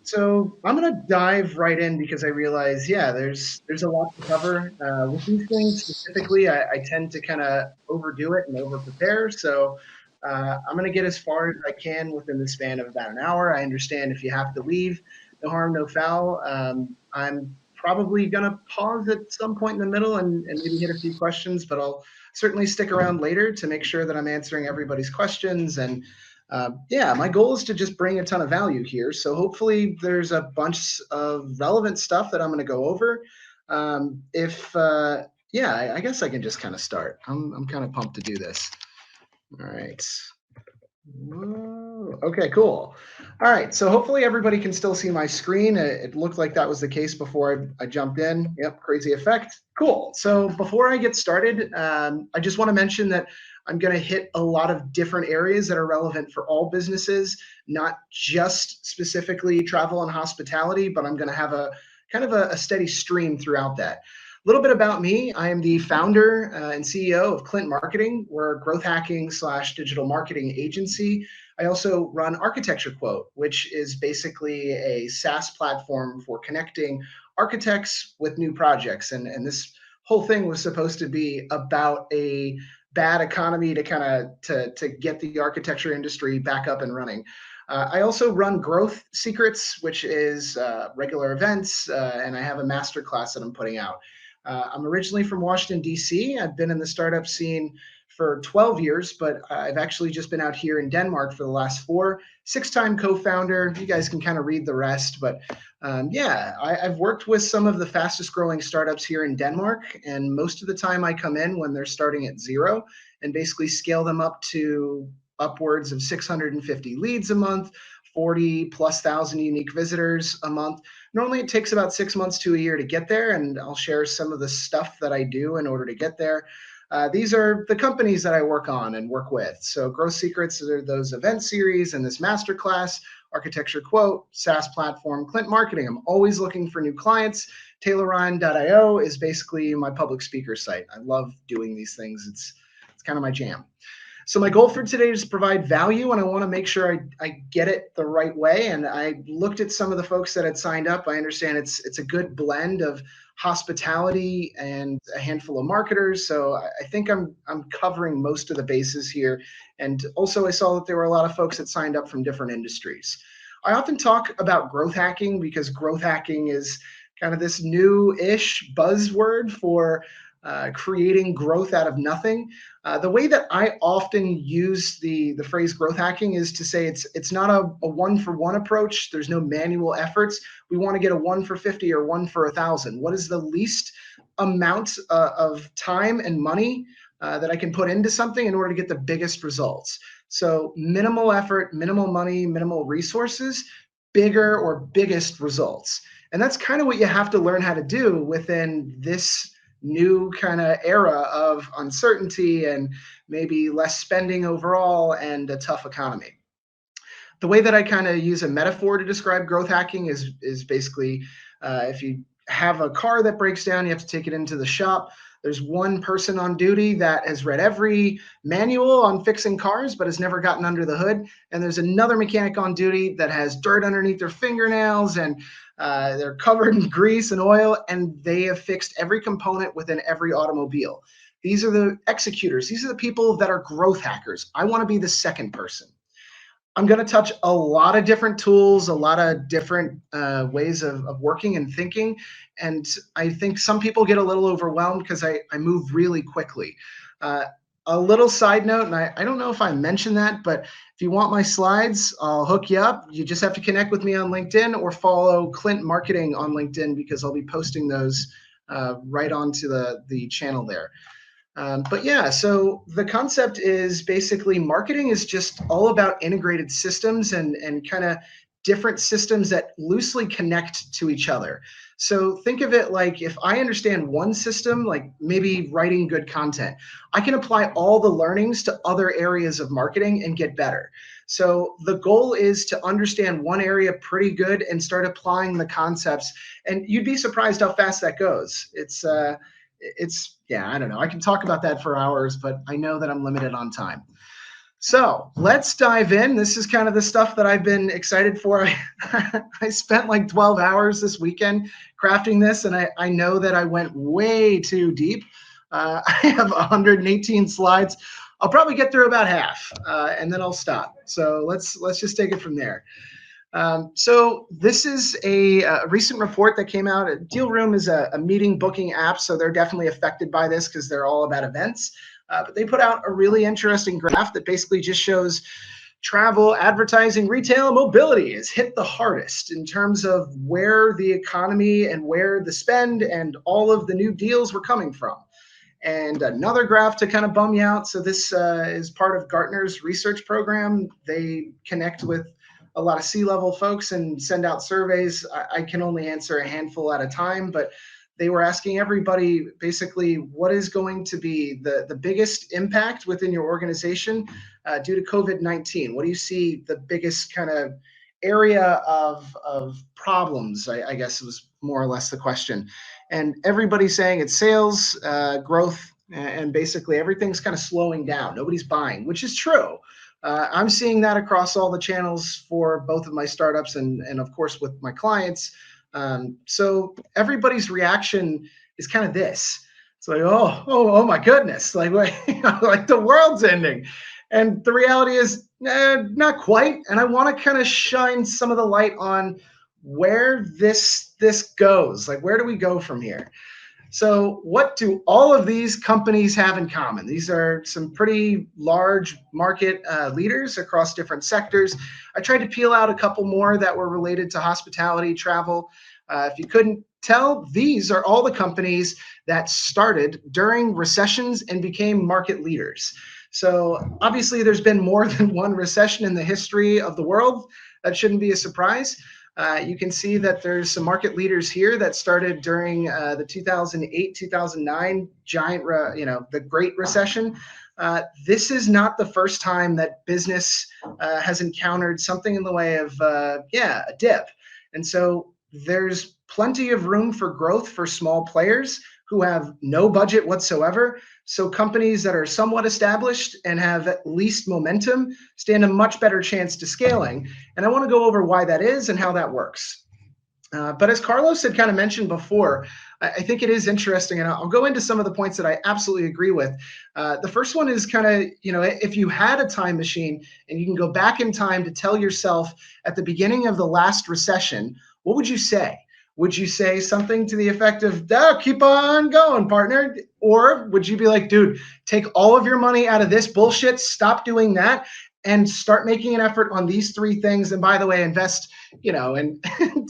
So I'm gonna dive right in because I realize, yeah, there's a lot to cover. With these things specifically, I tend to kind of overdo it and over prepare. So I'm gonna get as far as I can within the span of about an hour. I understand if you have to leave, no harm, no foul. I'm probably gonna pause at some point in the middle and maybe hit a few questions, but I'll certainly stick around later to make sure that I'm answering everybody's questions and yeah, my goal is to just bring a ton of value here. So hopefully there's a bunch of relevant stuff that I'm going to go over. If yeah, I guess I can just kind of start. I'm kind of pumped to do this. All right. Whoa. Okay, cool. All right, so hopefully everybody can still see my screen. It looked like that was the case before I jumped in. Yep, crazy effect. Cool. So before I get started, I just want to mention that I'm going to hit a lot of different areas that are relevant for all businesses, not just specifically travel and hospitality, but I'm going to have a kind of a steady stream throughout that. A little bit about me. I am the founder and CEO of Clint Marketing. We're a growth hacking slash digital marketing agency. I also run Architecture Quote, which is basically a SaaS platform for connecting architects with new projects. And this whole thing was supposed to be about a bad economy to kind of to get the architecture industry back up and running. I also run Growth Secrets, which is regular events, and I have a master class that I'm putting out. I'm originally from Washington, D.C. I've been in the startup scene for 12 years, but I've actually just been out here in Denmark for the last four. Six-time co-founder. You guys can kind of read the rest, but yeah, I've worked with some of the fastest growing startups here in Denmark, and most of the time I come in when they're starting at zero and basically scale them up to upwards of 650 leads a month, 40 plus thousand unique visitors a month. Normally it takes about 6 months to a year to get there, and I'll share some of the stuff that I do in order to get there. These are the companies that I work on and work with. So Growth Secrets are those event series and this masterclass, Architecture Quote, SaaS platform, Clint Marketing. I'm always looking for new clients. TaylorRyan.io is basically my public speaker site. I love doing these things. It's kind of my jam. So my goal for today is to provide value, and I want to make sure I get it the right way. And I looked at some of the folks that had signed up. I understand it's a good blend of hospitality and a handful of marketers. So I think I'm covering most of the bases here. And also I saw that there were a lot of folks that signed up from different industries. I often talk about growth hacking because growth hacking is kind of this new-ish buzzword for creating growth out of nothing. The way that I often use the phrase growth hacking is to say it's not a one for one approach. There's no manual efforts. We want to get a 1 for 50 or 1 for 1,000. What is the least amount of time and money that I can put into something in order to get the biggest results? So minimal effort, minimal money, minimal resources, bigger or biggest results. And that's kind of what you have to learn how to do within this new kind of era of uncertainty and maybe less spending overall and a tough economy. The way that I kind of use a metaphor to describe growth hacking is basically if you have a car that breaks down, you have to take it into the shop. There's one person on duty that has read every manual on fixing cars, but has never gotten under the hood. And there's another mechanic on duty that has dirt underneath their fingernails and they're covered in grease and oil, and they have fixed every component within every automobile. These are the executors. These are the people that are growth hackers. I want to be the second person. I'm going to touch a lot of different tools, a lot of different ways of working and thinking. And I think some people get a little overwhelmed because I move really quickly. A little side note, and I don't know if I mentioned that, but if you want my slides, I'll hook you up. You just have to connect with me on LinkedIn or follow Clint Marketing on LinkedIn because I'll be posting those right onto the channel there. But yeah, so the concept is basically marketing is just all about integrated systems and kind of different systems that loosely connect to each other. So think of it like if I understand one system, like maybe writing good content, I can apply all the learnings to other areas of marketing and get better. So the goal is to understand one area pretty good and start applying the concepts. And you'd be surprised how fast that goes. It's yeah, I don't know. I can talk about that for hours, but I know that I'm limited on time. So let's dive in. This is kind of the stuff that I've been excited for. I spent like 12 hours this weekend crafting this, and I know that I went way too deep. I have 118 slides. I'll probably get through about half, and then I'll stop. So let's just take it from there. So this is a recent report that came out. Deal Room is a meeting booking app, so they're definitely affected by this because they're all about events. But they put out a really interesting graph that basically just shows travel, advertising, retail, and mobility has hit the hardest in terms of where the economy and where the spend and all of the new deals were coming from. And another graph to kind of bum you out. So this is part of Gartner's research program. They connect with a lot of C-level folks and send out surveys. I can only answer a handful at a time, but they were asking everybody basically what is going to be the biggest impact within your organization due to COVID-19. What do you see the biggest kind of area of problems, I guess was more or less the question. And everybody's saying it's sales, growth, and basically everything's kind of slowing down. Nobody's buying, which is true. I'm seeing that across all the channels for both of my startups and of course with my clients. So everybody's reaction is kind of this. It's like, oh my goodness, like like the world's ending. And the reality is, not quite. And I want to kind of shine some of the light on where this goes. Like, where do we go from here? So what do all of these companies have in common? These are some pretty large market leaders across different sectors. I tried to peel out a couple more that were related to hospitality, travel. If you couldn't tell, these are all the companies that started during recessions and became market leaders. So obviously there's been more than one recession in the history of the world. That shouldn't be a surprise. You can see that there's some market leaders here that started during the 2008, 2009 giant, the Great Recession. This is not the first time that business has encountered something in the way of, a dip. And so there's plenty of room for growth for small players who have no budget whatsoever. So companies that are somewhat established and have at least momentum stand a much better chance to scaling. And I want to go over why that is and how that works. But as Carlos had kind of mentioned before, I think it is interesting, and I'll go into some of the points that I absolutely agree with. The first one is kind of, if you had a time machine and you can go back in time to tell yourself at the beginning of the last recession, what would you say? Would you say something to the effect of, keep on going, partner? Or would you be like, dude, take all of your money out of this bullshit, stop doing that, and start making an effort on these three things? And by the way, invest, in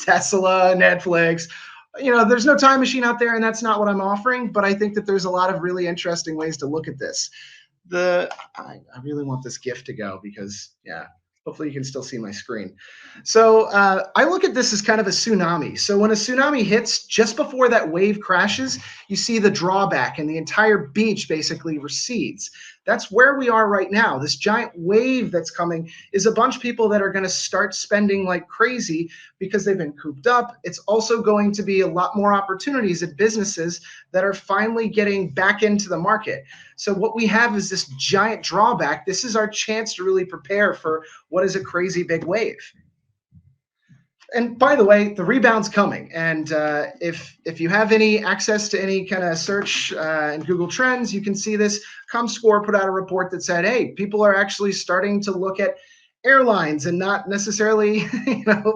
Tesla, Netflix. There's no time machine out there, and that's not what I'm offering. But I think that there's a lot of really interesting ways to look at this. I really want this GIF to go because, hopefully you can still see my screen. So I look at this as kind of a tsunami. So when a tsunami hits, just before that wave crashes, you see the drawback and the entire beach basically recedes. That's where we are right now. This giant wave that's coming is a bunch of people that are going to start spending like crazy because they've been cooped up. It's also going to be a lot more opportunities at businesses that are finally getting back into the market. So what we have is this giant drawback. This is our chance to really prepare for what is a crazy big wave. And by the way, the rebound's coming. And if you have any access to any kind of search in Google Trends, you can see this. ComScore put out a report that said, hey, people are actually starting to look at airlines, and not necessarily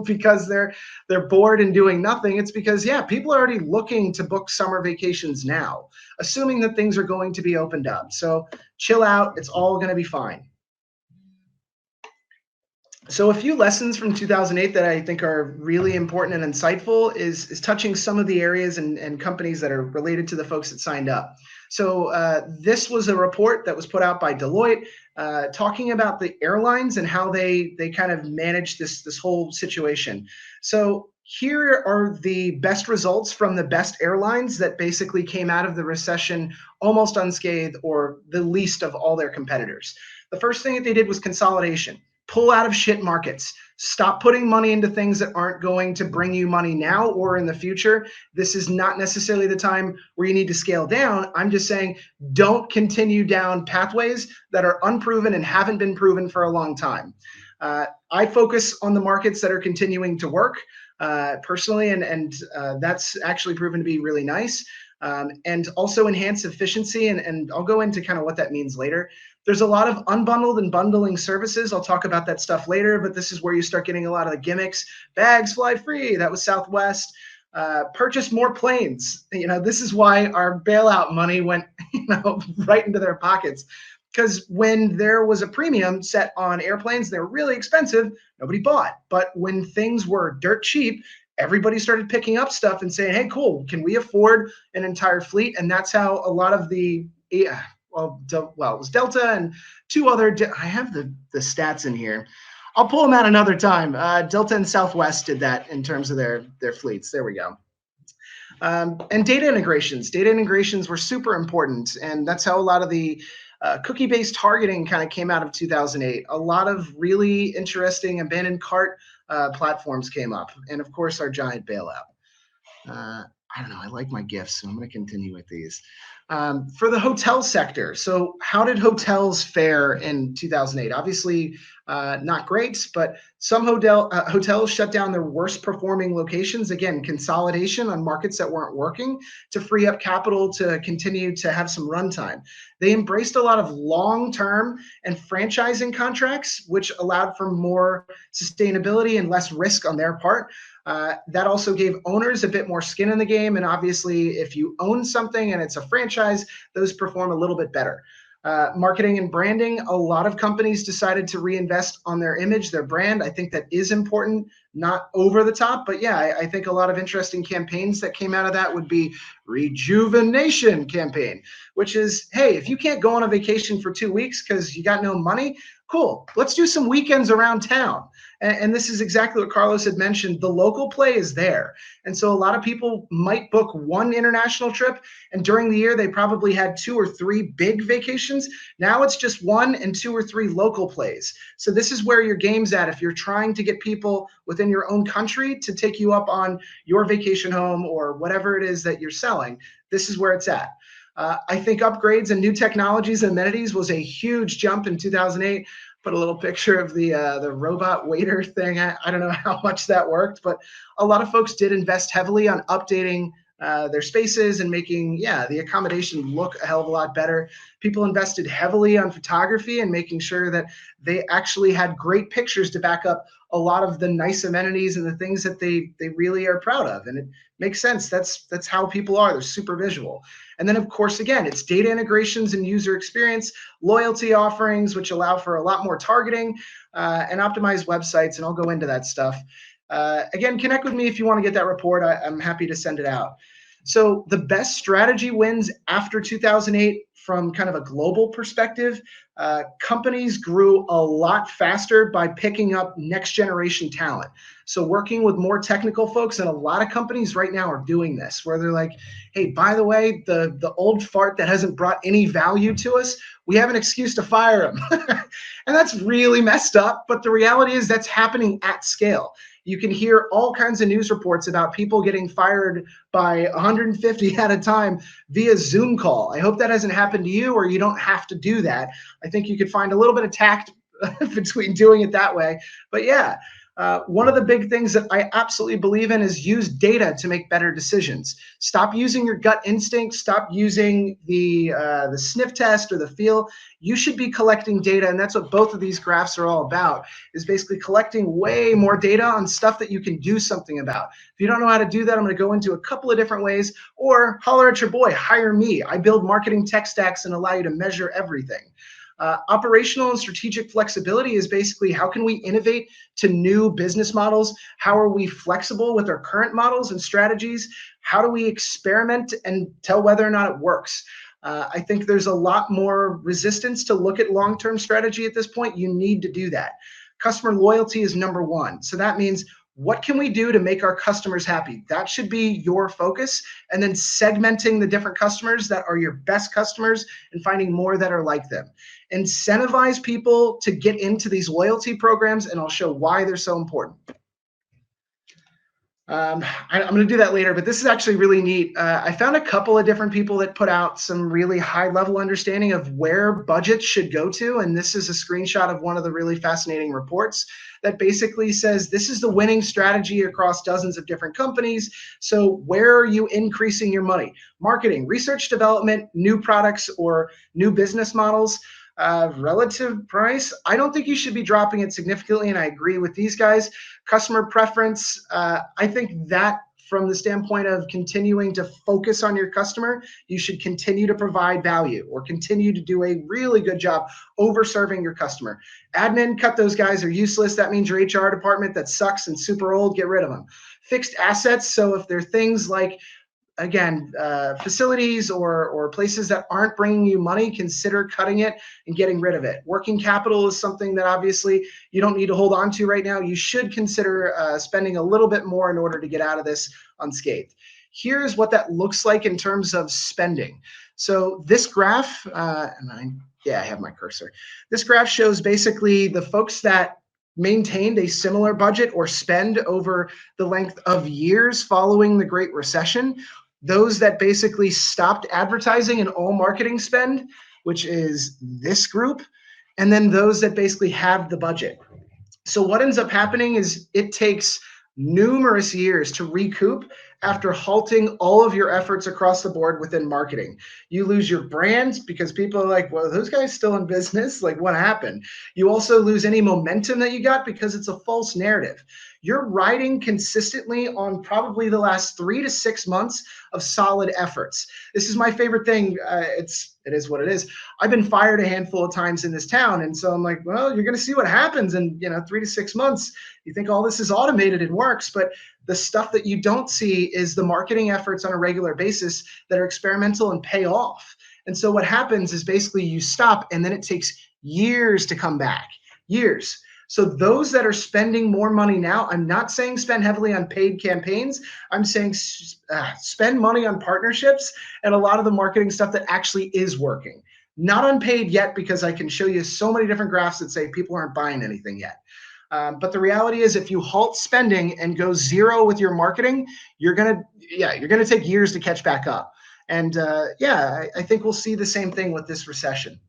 because they're bored and doing nothing. It's because people are already looking to book summer vacations now, assuming that things are going to be opened up. So chill out, it's all going to be fine. So a few lessons from 2008 that I think are really important and insightful is touching some of the areas and companies that are related to the folks that signed up. So this was a report that was put out by Deloitte talking about the airlines and how they kind of managed this whole situation. So here are the best results from the best airlines that basically came out of the recession almost unscathed or the least of all their competitors. The first thing that they did was consolidation. Pull out of shit markets. Stop putting money into things that aren't going to bring you money now or in the future. This is not necessarily the time where you need to scale down. I'm just saying don't continue down pathways that are unproven and haven't been proven for a long time. I focus on the markets that are continuing to work personally, and that's actually proven to be really nice. And also enhance efficiency, and I'll go into kind of what that means later. There's a lot of unbundled and bundling services. I'll talk about that stuff later, but this is where you start getting a lot of the gimmicks. Bags fly free, that was Southwest. Purchase more planes. This is why our bailout money went right into their pockets. Because when there was a premium set on airplanes, they were really expensive, nobody bought. But when things were dirt cheap, everybody started picking up stuff and saying, hey, cool, can we afford an entire fleet? And that's how a lot of the, it was Delta and two other, I have the stats in here. I'll pull them out another time. Delta and Southwest did that in terms of their fleets. There we go. And data integrations. Data integrations were super important. And that's how a lot of the cookie-based targeting kind of came out of 2008. A lot of really interesting abandoned cart platforms came up. And of course, our giant bailout. I don't know, I like my GIFs, so I'm going to continue with these. For the hotel sector, so how did hotels fare in 2008? Obviously, not great, but some hotels shut down their worst performing locations. Again, consolidation on markets that weren't working to free up capital to continue to have some runtime. They embraced a lot of long-term and franchising contracts, which allowed for more sustainability and less risk on their part. That also gave owners a bit more skin in the game. And obviously, if you own something and it's a franchise, those perform a little bit better. Marketing and branding, a lot of companies decided to reinvest on their image, their brand. I think that is important, not over the top. But yeah, I think a lot of interesting campaigns that came out of that would be Rejuvenation campaign, which is, hey, if you can't go on a vacation for 2 weeks because you got no money, cool, let's do some weekends around town. And this is exactly what Carlos had mentioned. The local play is there. And so a lot of people might book one international trip, and during the year, they probably had 2 or 3 big vacations. Now it's just 1 and 2 or 3 local plays. So this is where your game's at. If you're trying to get people within your own country to take you up on your vacation home or whatever it is that you're selling, this is where it's at. I think upgrades and new technologies and amenities was a huge jump in 2008. Put a little picture of the robot waiter thing. I don't know how much that worked, but a lot of folks did invest heavily on updating their spaces and making, the accommodation look a hell of a lot better. People invested heavily on photography and making sure that they actually had great pictures to back up a lot of the nice amenities and the things that they really are proud of. And it makes sense. That's how people are. They're super visual. And then, of course, again, it's data integrations and user experience, loyalty offerings, which allow for a lot more targeting and optimized websites. And I'll go into that stuff. Again, connect with me if you want to get that report. I'm happy to send it out. So the best strategy wins after 2008 from kind of a global perspective. Companies grew a lot faster by picking up next generation talent. So working with more technical folks, and a lot of companies right now are doing this, where they're like, hey, by the way, the old fart that hasn't brought any value to us, we have an excuse to fire him. And that's really messed up. But the reality is that's happening at scale. You can hear all kinds of news reports about people getting fired by 150 at a time via Zoom call. I hope that hasn't happened to you, or you don't have to do that. I think you could find a little bit of tact between doing it that way. But yeah, one of the big things that I absolutely believe in is use data to make better decisions. Stop using your gut instinct. Stop using the sniff test or the feel. You should be collecting data, and that's what both of these graphs are all about, is basically collecting way more data on stuff that you can do something about. If you don't know how to do that, I'm going to go into a couple of different ways, or holler at your boy, hire me. I build marketing tech stacks and allow you to measure everything. Operational and strategic flexibility is basically how can we innovate to new business models? How are we flexible with our current models and strategies? How do we experiment and tell whether or not it works? I think there's a lot more resistance to look at long-term strategy at this point. You need to do that. Customer loyalty is number one. So that means What can we do to make our customers happy? That should be your focus. And then segmenting the different customers that are your best customers and finding more that are like them. Incentivize people to get into these loyalty programs, and I'll show why they're so important. I'm going to do that later, but this is actually really neat. I found a couple of different people that put out some really high level understanding of where budgets should go to. And this is a screenshot of one of the really fascinating reports that basically says this is the winning strategy across dozens of different companies. So where are you increasing your money? Marketing, research development, new products, or new business models. Relative price, I don't think you should be dropping it significantly, and I agree with these guys. Customer preference, I think that from the standpoint of continuing to focus on your customer, you should continue to provide value or continue to do a really good job over serving your customer. Admin, cut those guys, they're useless. That means your HR department that sucks and super old, get rid of them. Fixed assets, so if there are things like again, facilities or places that aren't bringing you money, consider cutting it and getting rid of it. Working capital is something that obviously you don't need to hold on to right now. You should consider spending a little bit more in order to get out of this unscathed. Here's what that looks like in terms of spending. So this graph, I have my cursor. This graph shows basically the folks that maintained a similar budget or spend over the length of years following the Great Recession. Those that basically stopped advertising and all marketing spend, which is this group, and then those that basically have the budget. So what ends up happening is it takes numerous years to recoup after halting all of your efforts across the board within marketing. You lose your brand because people are like, well, those guys still in business? Like, what happened? You also lose any momentum that you got because it's a false narrative. You're riding consistently on probably the last 3 to 6 months of solid efforts. This is my favorite thing. It is what it is. I've been fired a handful of times in this town. And so I'm like, well, you're going to see what happens in 3 to 6 months. You think all this is automated and works, but the stuff that you don't see is the marketing efforts on a regular basis that are experimental and pay off. And so what happens is basically you stop and then it takes years to come back. Years. So those that are spending more money now, I'm not saying spend heavily on paid campaigns. I'm saying spend money on partnerships and a lot of the marketing stuff that actually is working. Not unpaid yet, because I can show you so many different graphs that say people aren't buying anything yet. But the reality is, if you halt spending and go zero with your marketing, you're gonna take years to catch back up. And I think we'll see the same thing with this recession.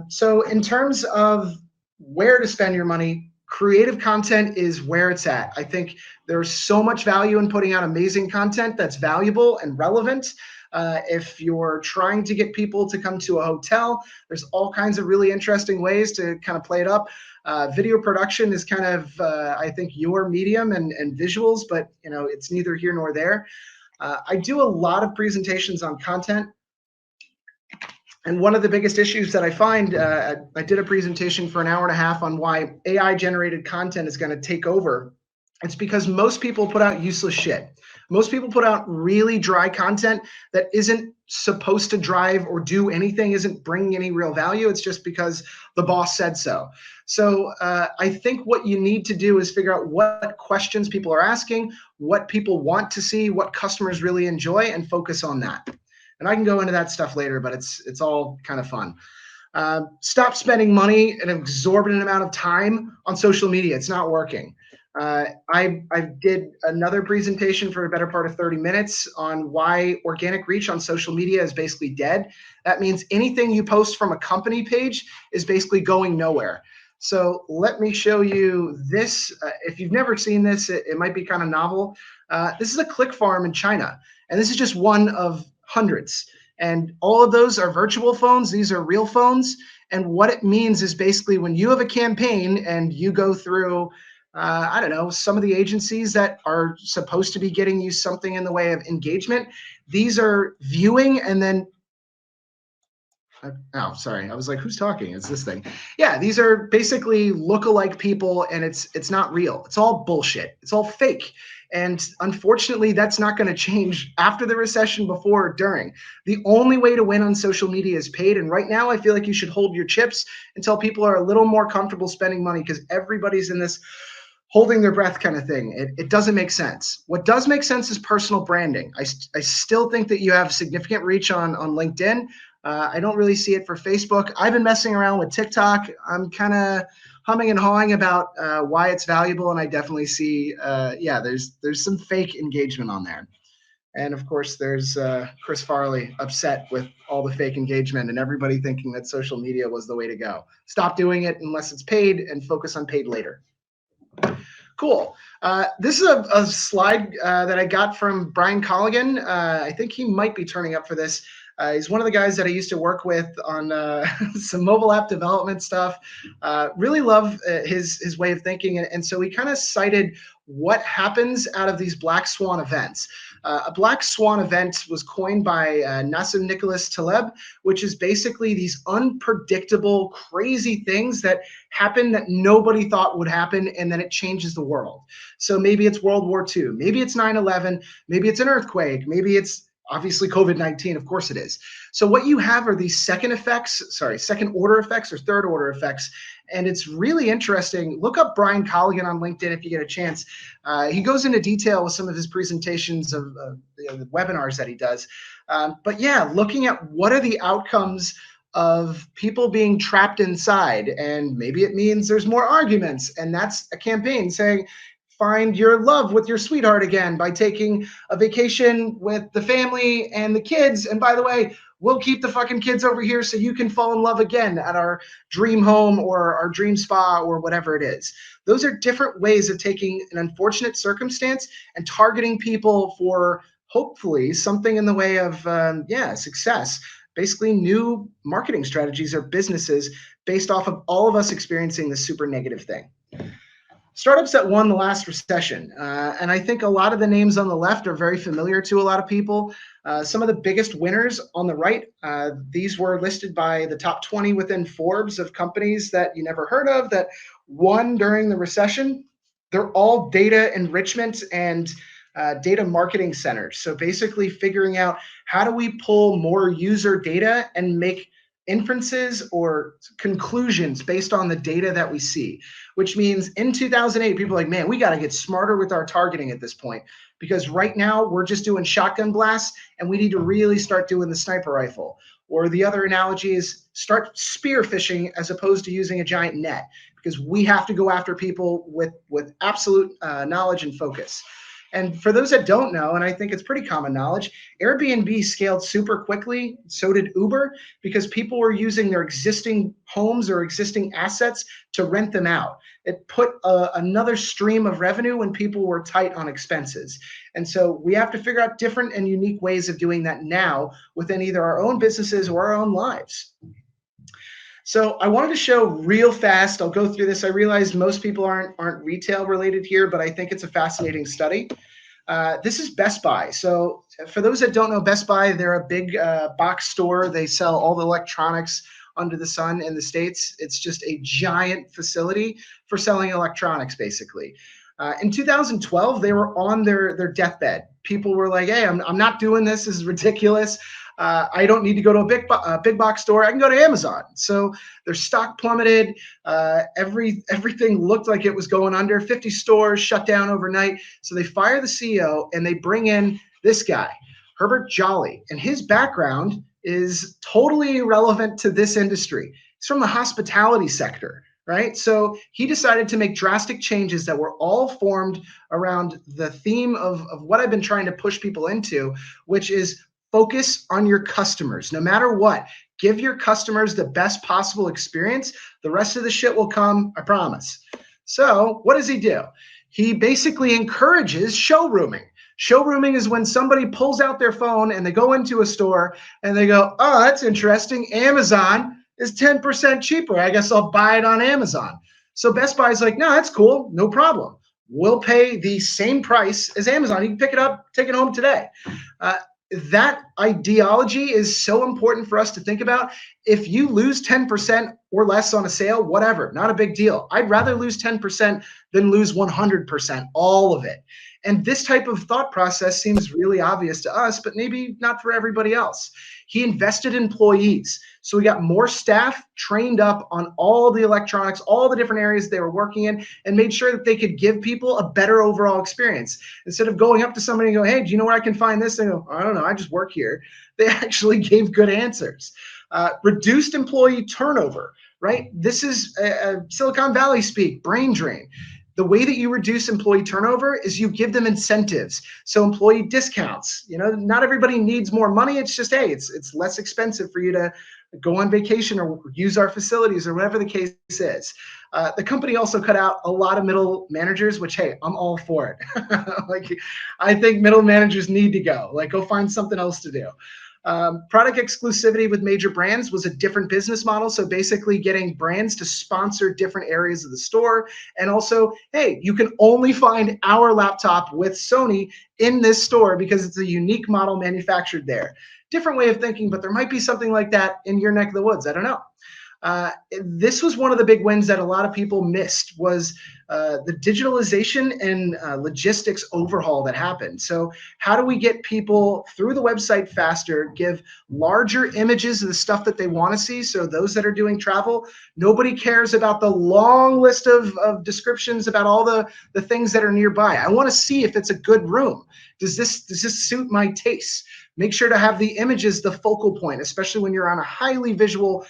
So in terms of where to spend your money, creative content is where it's at. I think there's so much value in putting out amazing content that's valuable and relevant. If you're trying to get people to come to a hotel, there's all kinds of really interesting ways to kind of play it up. Video production is kind of, I think, your medium and visuals, but it's neither here nor there. I do a lot of presentations on content. And one of the biggest issues that I find, I did a presentation for an hour and a half on why AI generated content is going to take over. It's because most people put out useless shit. Most people put out really dry content that isn't supposed to drive or do anything, isn't bringing any real value. It's just because the boss said so. So I think what you need to do is figure out what questions people are asking, what people want to see, what customers really enjoy, and focus on that. And I can go into that stuff later, but it's all kind of fun. Stop spending money an exorbitant amount of time on social media. It's not working. I did another presentation for a better part of 30 minutes on why organic reach on social media is basically dead. That means anything you post from a company page is basically going nowhere. So let me show you this. If you've never seen this, it might be kind of novel. This is a click farm in China, and this is just one of hundreds. And all of those are virtual phones. These are real phones. And what it means is basically when you have a campaign and you go through, I don't know, some of the agencies that are supposed to be getting you something in the way of engagement, these are viewing and then, oh, sorry. I was like, who's talking? It's this thing. Yeah, these are basically look-alike people, and it's not real. It's all bullshit. It's all fake. And unfortunately, that's not going to change after the recession, before, or during. The only way to win on social media is paid. And right now, I feel like you should hold your chips until people are a little more comfortable spending money, because everybody's in this holding their breath kind of thing. It doesn't make sense. What does make sense is personal branding. I still think that you have significant reach on LinkedIn. I don't really see it for Facebook. I've been messing around with TikTok. I'm kind of humming and hawing about why it's valuable, and I definitely see, yeah, there's some fake engagement on there. And of course, there's Chris Farley upset with all the fake engagement and everybody thinking that social media was the way to go. Stop doing it unless it's paid and focus on paid later. Cool. This is a slide that I got from Brian Colligan. I think he might be turning up for this. He's one of the guys that I used to work with on some mobile app development stuff. Really love his way of thinking. And so he kind of cited what happens out of these black swan events. A black swan event was coined by Nassim Nicholas Taleb, which is basically these unpredictable, crazy things that happen that nobody thought would happen, and then it changes the world. So maybe it's World War II, maybe it's 9/11, maybe it's an earthquake, maybe it's obviously COVID-19, of course it is. So what you have are these second order effects or third order effects. And it's really interesting. Look up Brian Colligan on LinkedIn if you get a chance. He goes into detail with some of his presentations of the webinars that he does. But yeah, looking at what are the outcomes of people being trapped inside. And maybe it means there's more arguments. And that's a campaign saying, find your love with your sweetheart again by taking a vacation with the family and the kids. And by the way, we'll keep the fucking kids over here so you can fall in love again at our dream home or our dream spa or whatever it is. Those are different ways of taking an unfortunate circumstance and targeting people for hopefully something in the way of, success. Basically new marketing strategies or businesses based off of all of us experiencing this super negative thing. Startups that won the last recession. And I think a lot of the names on the left are very familiar to a lot of people. Some of the biggest winners on the right, these were listed by the top 20 within Forbes of companies that you never heard of that won during the recession. They're all data enrichment and data marketing centers. So basically figuring out how do we pull more user data and make inferences or conclusions based on the data that we see, which means in 2008, people are like, man, we got to get smarter with our targeting at this point, because right now we're just doing shotgun blasts and we need to really start doing the sniper rifle. Or the other analogy is start spear fishing as opposed to using a giant net, because we have to go after people with absolute knowledge and focus. And for those that don't know, and I think it's pretty common knowledge, Airbnb scaled super quickly. So did Uber, because people were using their existing homes or existing assets to rent them out. It put another stream of revenue when people were tight on expenses. And so we have to figure out different and unique ways of doing that now within either our own businesses or our own lives. So I wanted to show real fast, I'll go through this. I realize most people aren't retail related here, but I think it's a fascinating study. This is Best Buy. So for those that don't know Best Buy, they're a big box store. They sell all the electronics under the sun in the States. It's just a giant facility for selling electronics, basically. In 2012, they were on their deathbed. People were like, hey, I'm not doing this. This is ridiculous. I don't need to go to a big box store. I can go to Amazon. So their stock plummeted. Everything looked like it was going under. 50 stores shut down overnight. So they fire the CEO and they bring in this guy, Herbert Jolly. And his background is totally irrelevant to this industry. He's from the hospitality sector, right? So he decided to make drastic changes that were all formed around the theme of what I've been trying to push people into, which is focus on your customers. No matter what, give your customers the best possible experience. The rest of the shit will come, I promise. So what does he do? He basically encourages showrooming. Showrooming is when somebody pulls out their phone and they go into a store and they go, oh, that's interesting. Amazon is 10% cheaper. I guess I'll buy it on Amazon. So Best Buy is like, no, that's cool. No problem. We'll pay the same price as Amazon. You can pick it up, take it home today. That ideology is so important for us to think about. If you lose 10% or less on a sale, whatever, not a big deal. I'd rather lose 10% than lose 100%, all of it. And this type of thought process seems really obvious to us, but maybe not for everybody else. He invested in employees. So we got more staff trained up on all the electronics, all the different areas they were working in, and made sure that they could give people a better overall experience. Instead of going up to somebody and go, hey, do you know where I can find this? And go, I don't know, I just work here. They actually gave good answers. Reduced employee turnover, right? This is Silicon Valley speak, brain drain. The way that you reduce employee turnover is you give them incentives. So employee discounts, not everybody needs more money. It's just, hey, it's less expensive for you to go on vacation or use our facilities or whatever the case is. The company also cut out a lot of middle managers, which, hey, I'm all for it. I think middle managers need to go. Go find something else to do. Product exclusivity with major brands was a different business model. So basically getting brands to sponsor different areas of the store. And also, hey, you can only find our laptop with Sony in this store because it's a unique model manufactured there. Different way of thinking, but there might be something like that in your neck of the woods. I don't know. This was one of the big wins that a lot of people missed was the digitalization and logistics overhaul that happened. So how do we get people through the website faster, give larger images of the stuff that they want to see? So those that are doing travel, nobody cares about the long list of descriptions about all the things that are nearby. I want to see if it's a good room. Does this suit my taste? Make sure to have the images the focal point, especially when you're on a highly visual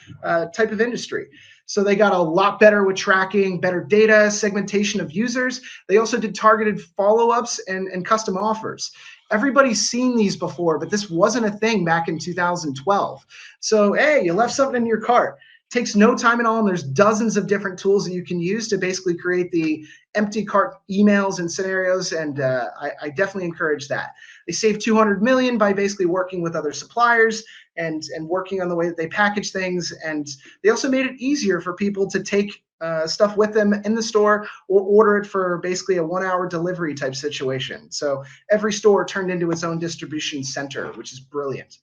type of industry. So they got a lot better with tracking, better data, segmentation of users. They also did targeted follow-ups and custom offers. Everybody's seen these before, but this wasn't a thing back in 2012. So, hey, you left something in your cart. Takes no time at all, and there's dozens of different tools that you can use to basically create the empty cart emails and scenarios, and I definitely encourage that. They saved $200 million by basically working with other suppliers and working on the way that they package things, and they also made it easier for people to take stuff with them in the store or order it for basically a 1-hour delivery type situation. So every store turned into its own distribution center, which is brilliant.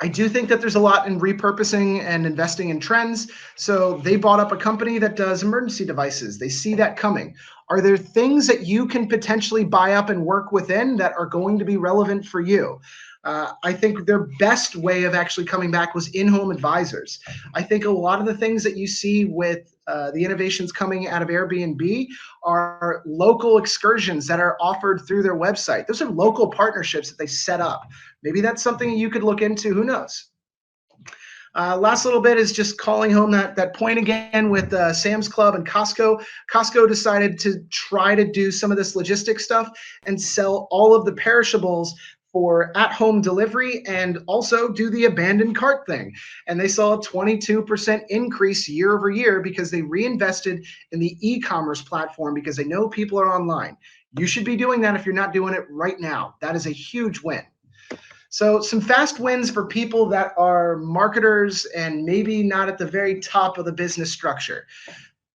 I do think that there's a lot in repurposing and investing in trends. So they bought up a company that does emergency devices. They see that coming. Are there things that you can potentially buy up and work within that are going to be relevant for you? I think their best way of actually coming back was in-home advisors. I think a lot of the things that you see with the innovations coming out of Airbnb are local excursions that are offered through their website. Those are local partnerships that they set up. Maybe that's something you could look into. Who knows? Last little bit is just calling home that point again with Sam's Club and Costco. Costco decided to try to do some of this logistics stuff and sell all of the perishables for at-home delivery and also do the abandoned cart thing. And they saw a 22% increase year over year because they reinvested in the e-commerce platform because they know people are online. You should be doing that if you're not doing it right now. That is a huge win. So some fast wins for people that are marketers and maybe not at the very top of the business structure.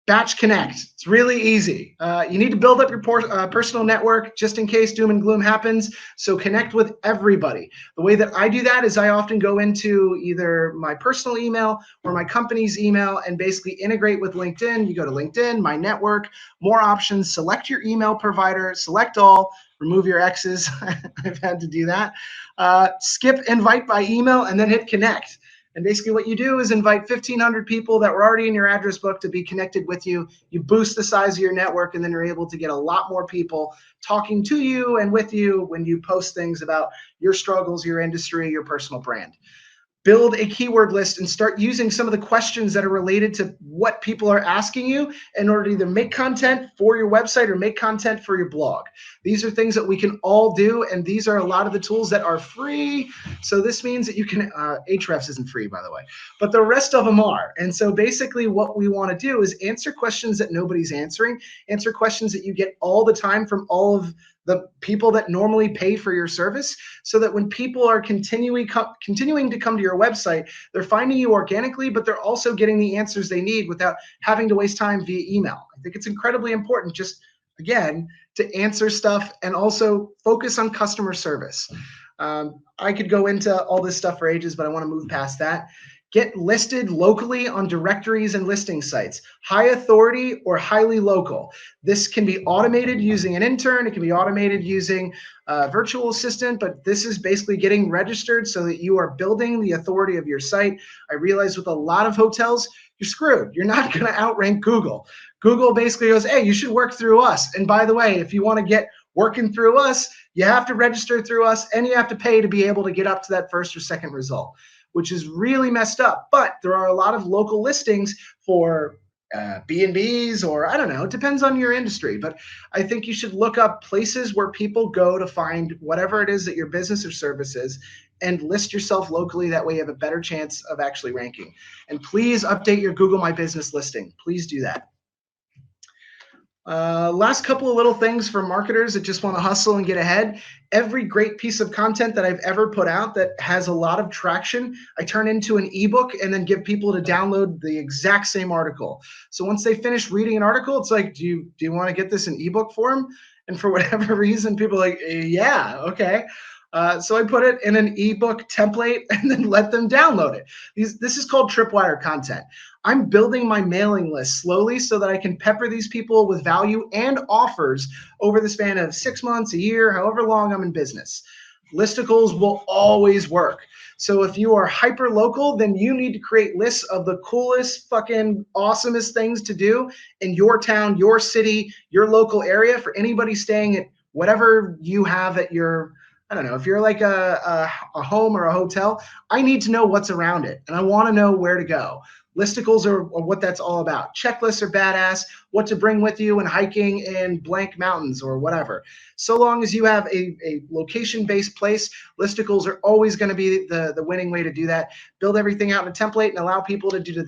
Batch connect. It's really easy. You need to build up your personal network just in case doom and gloom happens. So connect with everybody. The way that I do that is I often go into either my personal email or my company's email and basically integrate with LinkedIn. You go to LinkedIn, my network, more options, select your email provider, select all, remove your X's. I've had to do that. Skip invite by email and then hit connect. And basically what you do is invite 1,500 people that were already in your address book to be connected with you. You boost the size of your network, and then you're able to get a lot more people talking to you and with you when you post things about your struggles, your industry, your personal brand. Build a keyword list and start using some of the questions that are related to what people are asking you in order to either make content for your website or make content for your blog. These are things that we can all do, and these are a lot of the tools that are free. So this means that you can, Ahrefs isn't free, by the way, but the rest of them are. And so basically what we want to do is answer questions that nobody's answering, answer questions that you get all the time from all of the people that normally pay for your service, so that when people are continuing to come to your website, they're finding you organically, but they're also getting the answers they need without having to waste time via email. I think it's incredibly important, just again, to answer stuff and also focus on customer service. I could go into all this stuff for ages, but I want to move past that. Get listed locally on directories and listing sites, high authority or highly local. This can be automated using an intern. It can be automated using a virtual assistant, but this is basically getting registered so that you are building the authority of your site. I realize with a lot of hotels, you're screwed. You're not going to outrank Google. Google basically goes, hey, you should work through us. And by the way, if you want to get working through us, you have to register through us and you have to pay to be able to get up to that first or second result, which is really messed up. But there are a lot of local listings for B&Bs, or I don't know, it depends on your industry. But I think you should look up places where people go to find whatever it is that your business or service is and list yourself locally. That way you have a better chance of actually ranking. And please update your Google My Business listing. Please do that. Last couple of little things for marketers that just want to hustle and get ahead. Every great piece of content that I've ever put out that has a lot of traction, I turn into an ebook and then give people to download the exact same article. So once they finish reading an article, it's like, do you want to get this in ebook form? And for whatever reason, people are like, yeah, okay. So I put it in an ebook template and then let them download it. This is called tripwire content. I'm building my mailing list slowly so that I can pepper these people with value and offers over the span of 6 months, a year, however long I'm in business. Listicles will always work. So if you are hyper local, then you need to create lists of the coolest, fucking awesomest things to do in your town, your city, your local area for anybody staying at whatever you have at your, I don't know, if you're like a home or a hotel, I need to know what's around it and I want to know where to go. Listicles are what that's all about. Checklists are badass, what to bring with you when hiking in blank mountains or whatever. So long as you have a location-based place, listicles are always going to be the winning way to do that. Build everything out in a template and allow people to do the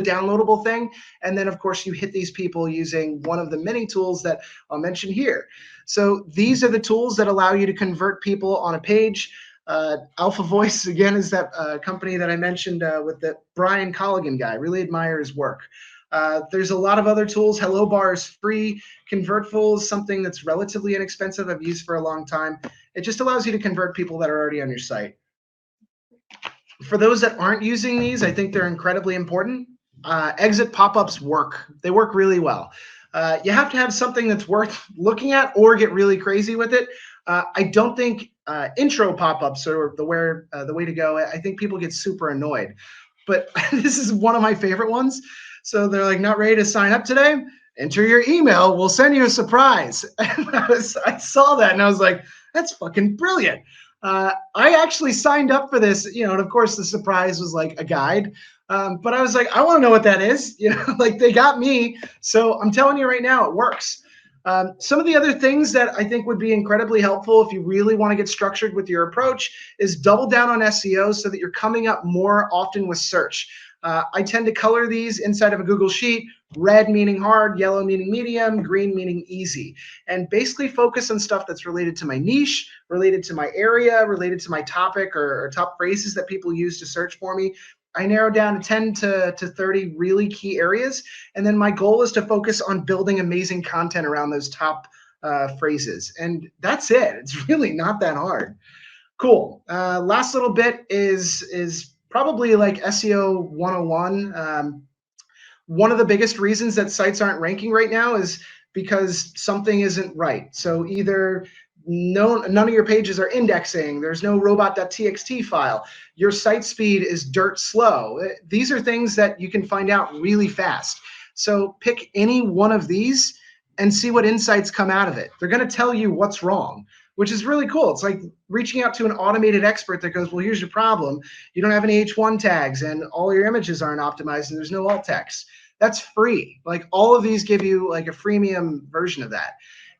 downloadable thing. And then, of course, you hit these people using one of the many tools that I'll mention here. So these are the tools that allow you to convert people on a page. Alpha Voice, again, is that company that I mentioned with the Brian Colligan guy. Really admire his work. There's a lot of other tools. Hello Bar is free. Convertful is something that's relatively inexpensive. I've used for a long time. It just allows you to convert people that are already on your site. For those that aren't using these, I think they're incredibly important. Exit pop-ups work. They work really well. You have to have something that's worth looking at or get really crazy with it. I don't think intro pop-ups are the way to go. I think people get super annoyed. But this is one of my favorite ones. So they're like, not ready to sign up today? Enter your email. We'll send you a surprise. And I saw that and I was like, that's fucking brilliant. I actually signed up for this, and of course the surprise was like a guide. But I was like, I want to know what that is. Like they got me. So I'm telling you right now, it works. Some of the other things that I think would be incredibly helpful if you really want to get structured with your approach is double down on SEO so that you're coming up more often with search. I tend to color these inside of a Google Sheet, red meaning hard, yellow meaning medium, green meaning easy, and basically focus on stuff that's related to my niche, related to my area, related to my topic or top phrases that people use to search for me. I narrow down to 10 to 30 really key areas. And then my goal is to focus on building amazing content around those top phrases. And that's it. It's really not that hard. Cool. Last little bit is probably like SEO 101. One of the biggest reasons that sites aren't ranking right now is because something isn't right. So either none of your pages are indexing, there's no robot.txt file, your site speed is dirt slow. These are things that you can find out really fast. So pick any one of these and see what insights come out of it. They're going to tell you what's wrong, which is really cool. It's like reaching out to an automated expert that goes, well, here's your problem. You don't have any H1 tags and all your images aren't optimized and there's no alt text. That's free. Like all of these give you like a freemium version of that.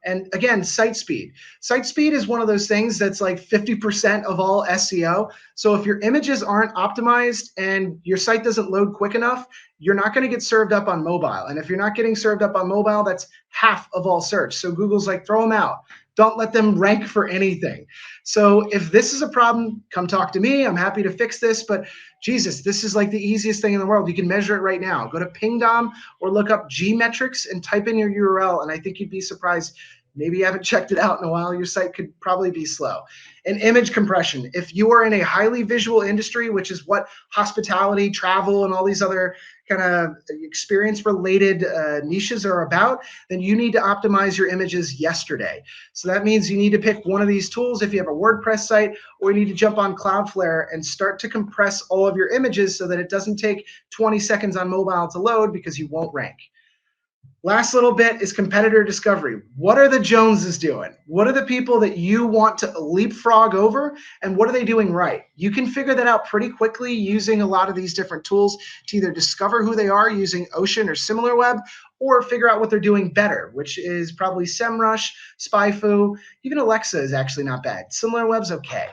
And again, site speed. Site speed is one of those things that's like 50% of all SEO. So if your images aren't optimized and your site doesn't load quick enough, you're not going to get served up on mobile. And if you're not getting served up on mobile, that's half of all search. So Google's like, throw them out. Don't let them rank for anything. So if this is a problem, come talk to me. I'm happy to fix this. But Jesus, this is like the easiest thing in the world. You can measure it right now. Go to Pingdom or look up Gmetrics and type in your URL. And I think you'd be surprised. maybe you haven't checked it out in a while. Your site could probably be slow. And image compression. If you are in a highly visual industry, which is what hospitality, travel, and all these other kind of experience related niches are about, then you need to optimize your images yesterday. So that means you need to pick one of these tools if you have a WordPress site, or you need to jump on Cloudflare and start to compress all of your images so that it doesn't take 20 seconds on mobile to load, because you won't rank. Last little bit is competitor discovery. What are the Joneses doing? What are the people that you want to leapfrog over, and what are they doing right? You can figure that out pretty quickly using a lot of these different tools to either discover who they are using Ocean or SimilarWeb, or figure out what they're doing better, which is probably SEMrush, SpyFu. Even Alexa is actually not bad. SimilarWeb's okay.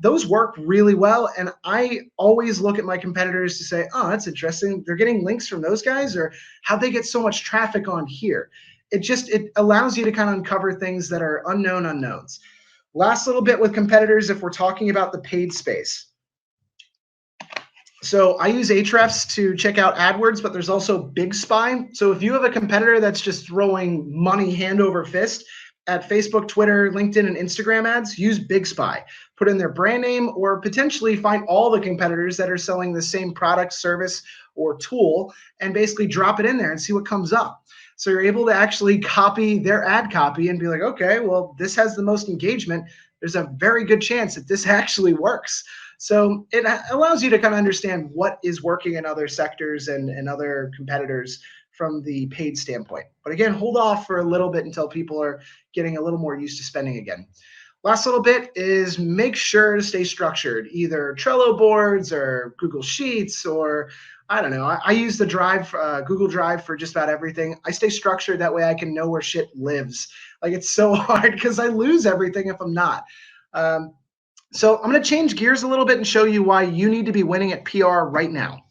Those work really well, and I always look at my competitors to say, oh, that's interesting. They're getting links from those guys, or how'd they get so much traffic on here? It allows you to kind of uncover things that are unknown unknowns. Last little bit with competitors, if we're talking about the paid space. So I use Ahrefs to check out AdWords, but there's also Big Spy. So if you have a competitor that's just throwing money hand over fist at Facebook, Twitter, LinkedIn, and Instagram ads, use Big Spy. Put in their brand name, or potentially find all the competitors that are selling the same product, service, or tool, and basically drop it in there and see what comes up. So you're able to actually copy their ad copy and be like, okay, well, this has the most engagement. There's a very good chance that this actually works. So it allows you to kind of understand what is working in other sectors and other competitors from the paid standpoint. But again, hold off for a little bit until people are getting a little more used to spending again. Last little bit is make sure to stay structured, either Trello boards or Google Sheets, or I don't know. I use the Drive, Google Drive, for just about everything. I stay structured, that way I can know where shit lives. Like, it's so hard because I lose everything if I'm not. So I'm going to change gears a little bit and show you why you need to be winning at PR right now.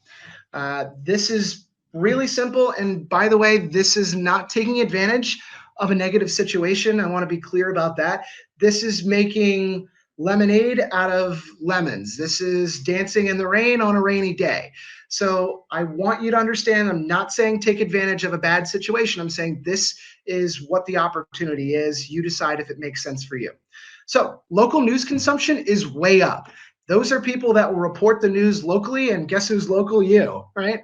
This is really simple. And by the way, this is not taking advantage of a negative situation. I want to be clear about that. This is making lemonade out of lemons. This is dancing in the rain on a rainy day. So I want you to understand, I'm not saying take advantage of a bad situation. I'm saying this is what the opportunity is. You decide if it makes sense for you. So local news consumption is way up. Those are people that will report the news locally, and guess who's local? You, right?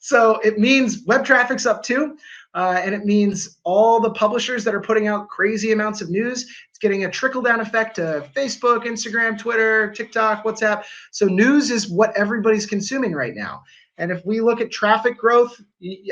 So it means web traffic's up too. And it means all the publishers that are putting out crazy amounts of news, it's getting a trickle-down effect to Facebook, Instagram, Twitter, TikTok, WhatsApp. So news is what everybody's consuming right now. And if we look at traffic growth,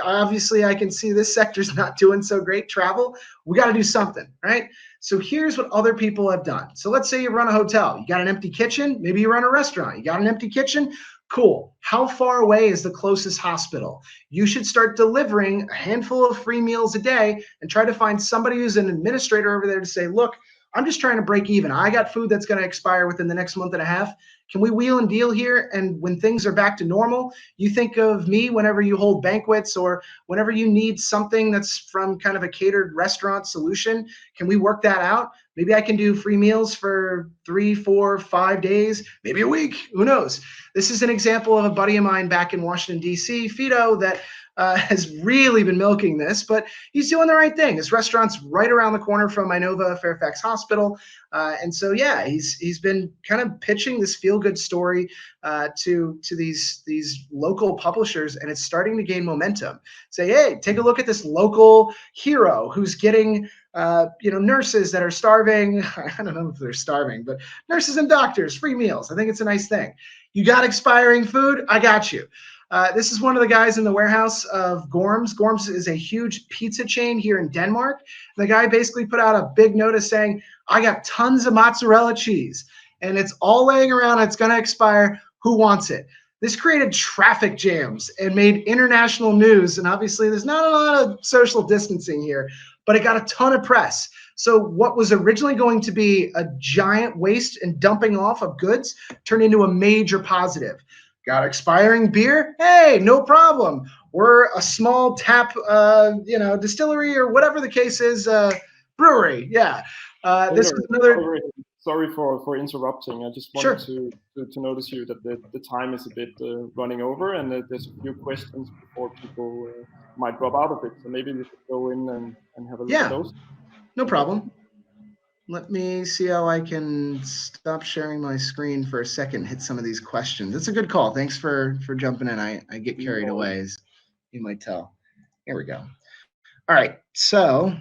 obviously I can see this sector's not doing so great. Travel, we got to do something, right? So here's what other people have done. So let's say you run a hotel, you got an empty kitchen. Maybe you run a restaurant, you got an empty kitchen. Cool. How far away is the closest hospital? You should start delivering a handful of free meals a day and try to find somebody who's an administrator over there to say, look, I'm just trying to break even. I got food that's going to expire within the next month and a half. Can we wheel and deal here? And when things are back to normal, you think of me whenever you hold banquets, or whenever you need something that's from kind of a catered restaurant solution. Can we work that out? Maybe I can do free meals for 3, 4, 5 days, maybe a week. Who knows? This is an example of a buddy of mine back in Washington, D.C., Fido, that has really been milking this, but he's doing the right thing. His restaurant's right around the corner from Inova Fairfax Hospital. And so, yeah, he's been kind of pitching this feel-good story to these local publishers, and it's starting to gain momentum. Say, hey, take a look at this local hero who's getting nurses that are starving. I don't know if they're starving, but nurses and doctors, free meals. I think it's a nice thing. You got expiring food? I got you. This is one of the guys in the warehouse of Gorms. Gorms is a huge pizza chain here in Denmark. The guy basically put out a big notice saying, I got tons of mozzarella cheese, and it's all laying around. It's going to expire. Who wants it? This created traffic jams and made international news. And obviously, there's not a lot of social distancing here, but it got a ton of press. So what was originally going to be a giant waste and dumping off of goods turned into a major positive. Got expiring beer? Hey, no problem. We're a small tap, distillery, or whatever the case is, brewery. Yeah. This is another. Sorry for interrupting. I just wanted to notice you that the time is a bit running over, and there's a few questions before people might drop out of it. So maybe you could go in and have a look at those. no problem. Let me see how I can stop sharing my screen for a second, hit some of these questions. It's a good call. Thanks for jumping in. I get carried away, as you might tell. Here we go. All right. So,